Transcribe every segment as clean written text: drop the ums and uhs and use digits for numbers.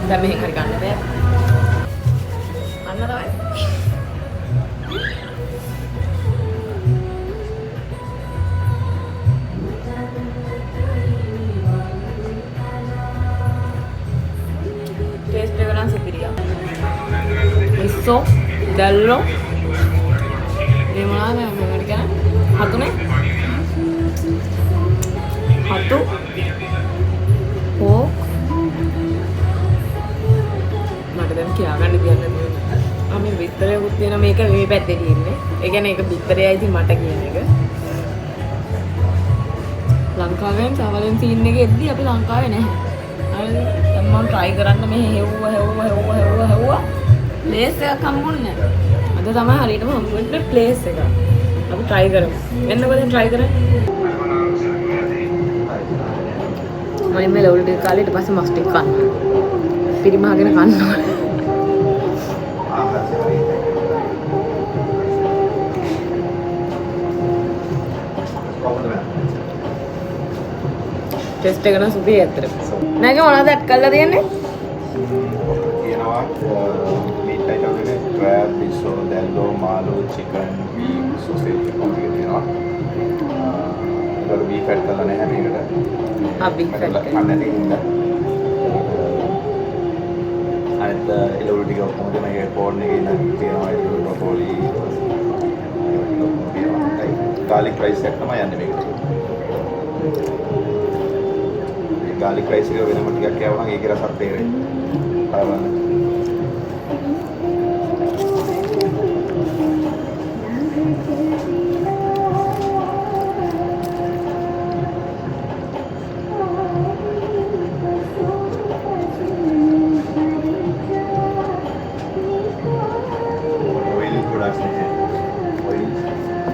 දැන් මෙහෙන් හරි ගන්න බෑ. අන්න තමයි. ටේස්ට් එක නම් සුපිරිය. මිස්සෝ දැල්ලෝ මේ මොනවාද මේකට කියන්නේ? හතුනේ? හතු ඕක් මට දැන් කියාගන්න දෙයක් නැහැ. මේ බිත්තරයකුත් තියෙන මේක මේ පැත්තේ තියෙන්නේ. ඒ කියන්නේ ඒක බිත්තරයයි ඉතින් මට කියන එක. ලංකාවෙන් සවලෙන් සීන් එකේ එද්දි අපි ලංකාවේ නැහැ. හරිද? දැන් මම try කරන්න මේ හෙව්වා. ප්ලේස් එකක් හම්බුන්නේ නැහැ. අද තමයි හරියටම හම්බුනේ ප්ලේස් එක. අපි try කරමු. එන්නකො දැන් try කරන්න. මම මේ ලවුල් ටික කාලේ ඊට පස්සේ මස් ටික කන්න. පිරිමහගෙන කන්න ඕනේ. ටෙස්ට් එක නම් සුපිරි ඇත්තට. නැගේ මොනවද ඇඩ් කරලා තියෙන්නේ? කියනවා මීට් අයිටම් එකේ ක්‍රෑබ්, මිසෝ, දැල්ලෝ, මාළු, චිකන්, බීෆ්, සොසේජ් කොහොමද කියනවා. ඒක බීෆ් ඇඩ් කරලා නැහැ මේකට. බීෆ් ඇඩ් කරලා. අන්න දෙන්න. අනිත් එළවලු ටික කොහොමද මේ පෝන් එකේ ඉන්න තියෙනවා ඒක බ්‍රොකෝලි. ගාලික් රයිස් එක තමයි යන්නේ මේකට. गार्लिक राइस के वेनम टिका क्या होना एक रस आते हैं पावन ऑयल थोड़ा सा है ऑयल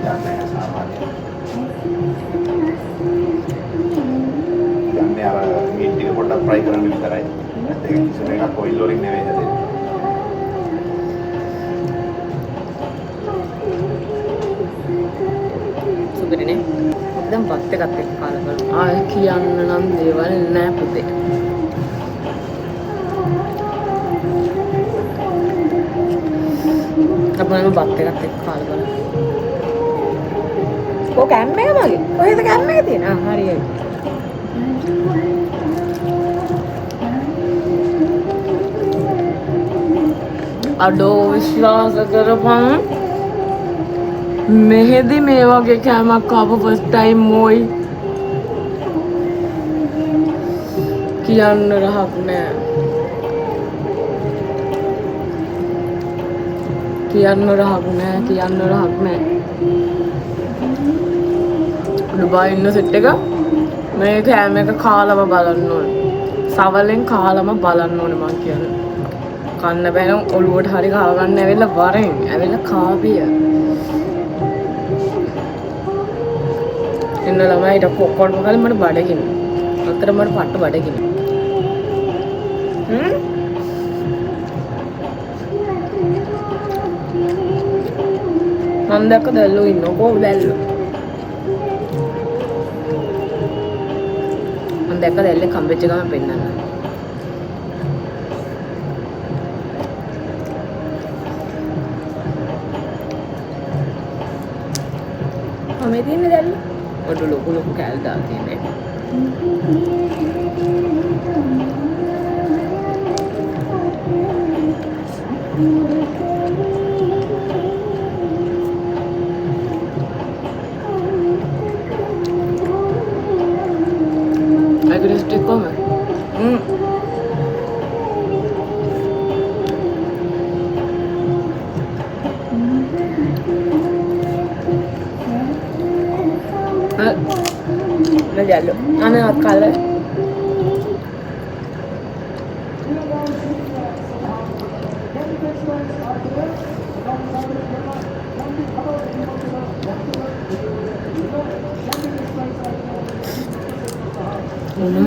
जानते हैं सामान मीट टिक पड़ा फ्राई करने विතරයි. ඒක කිසිම එකක් ඔයිල් වලින් නෙවෙයි හැදෙන්නේ. සුපිරිනේ. දැන් පත් එකත් එක්ක කාලා බලමු. ආය කියන්න නම් දේවල් නෑ පුතේ. අපේ පත් එකත් එක්ක කාලා බලමු. ඔය කැම් එක මගේ. කොහෙද කැම් එක තියෙන්නේ? ආ හරියයි. අඩෝ විශ්වාස කරපන් මෙහෙදි මේ වගේ කෑමක් ආපු ෆස්ට් ටයිම් මොයි කියන්න රහක් නෑ ඩුබායි ඉන්න සෙට් එක මේ කෑම එක කාලම බලන්න ඕනේ සවලෙන් කාලම බලන්න ඕනේ මං කියන්නේ කන්න බෑනම් ඔළුවට හරි කව ගන්න ඇවිල්ලා වරෙන් ඇවිල්ලා කාපිය එන්න ළමයිට පොක්කොඩ් මොකද මට බඩගින්න අතර මට පට්ට බඩගින්න මම දැක්ක දැල්ලෝ ඉන්නකෝ දැල්ලෝ මම දැක්ක දැල්ලේ කම්බෙච්ච ගම පෙන්නන්න මේ තියෙන්නේ දැල්ල. ඔඩ ලොකු කෑල් දාලා තියෙන්නේ. අග්‍රස් ටික කොහමද? Jalo, ano color?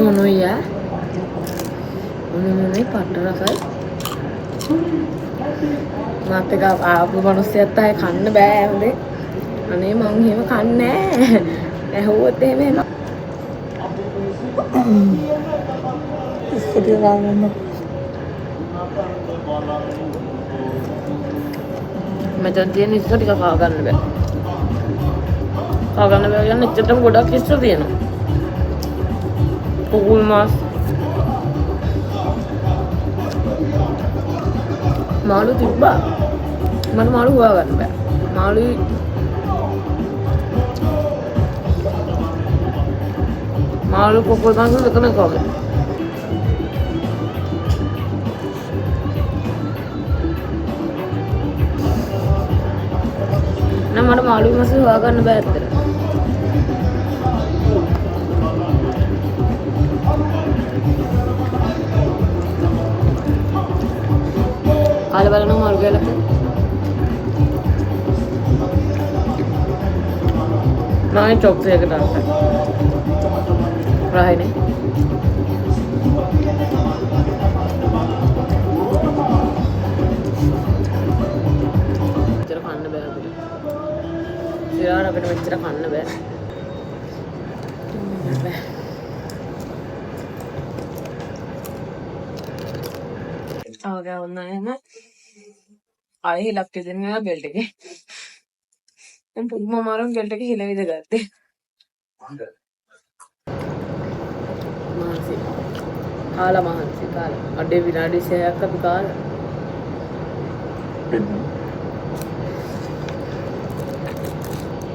Ano ya? Ano patter rasai? Mate ka apu manusia tayo kanna bෑ හොඳේ. අනේ මං එහෙම කන්නේ නැහැ. ඇහුවොත් එහෙම එනවා. ඉස්සරහ ගන්න. මෙතන තියෙන ඉස්ස ටික කා ගන්න බෑ. කා ගන්න බෑ කියන්නේ එච්චරටම ගොඩක් ඉස්ස තියෙනවා. කුකුල් මාස්. මාළු තිබ්බා. මට මාළු හොයා ගන්න බෑ. මාළුයි මාළු කුකුල් මාස් දෙකම කොහොමද? මට මාළු මාස හොයා ගන්න බෑ ඇත්තට. කාලේ බලනවා මාළු කියලා. නෑ චොක්ස් එකට දාන්න. රාහිනේ. මෙච්චර කන්න බෑ අපිට. සිරාර අපිට මෙච්චර කන්න බෑ. ආවගේ වුණා ආයෙ හිලක් දෙන්නා බෙල්ට් එකේ. මම පුදුම මාරුන් බෙල්ට් එකේ හිල විද ගත්තේ. මහන්සි. කාලා මහන්සි කාලා. අඩේ විනාඩි 6ක් අපි කාලා.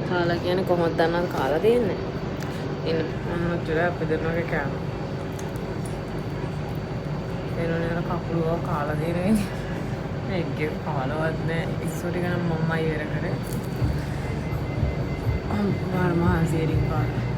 කාලා කියන්නේ කොහොමද දන්නවද කාලා දෙන්නේ? ඉන්න මම උත්තර අපි දෙන්නගේ කෑම. එනෝනේ අර කකුලව කාලා දෙන්නේ. ඒකේ කාලවත් නෑ. ඉස්සර ගනම් මම්මයි ඉවර කරේ. මහන්සියෙන් කාලා.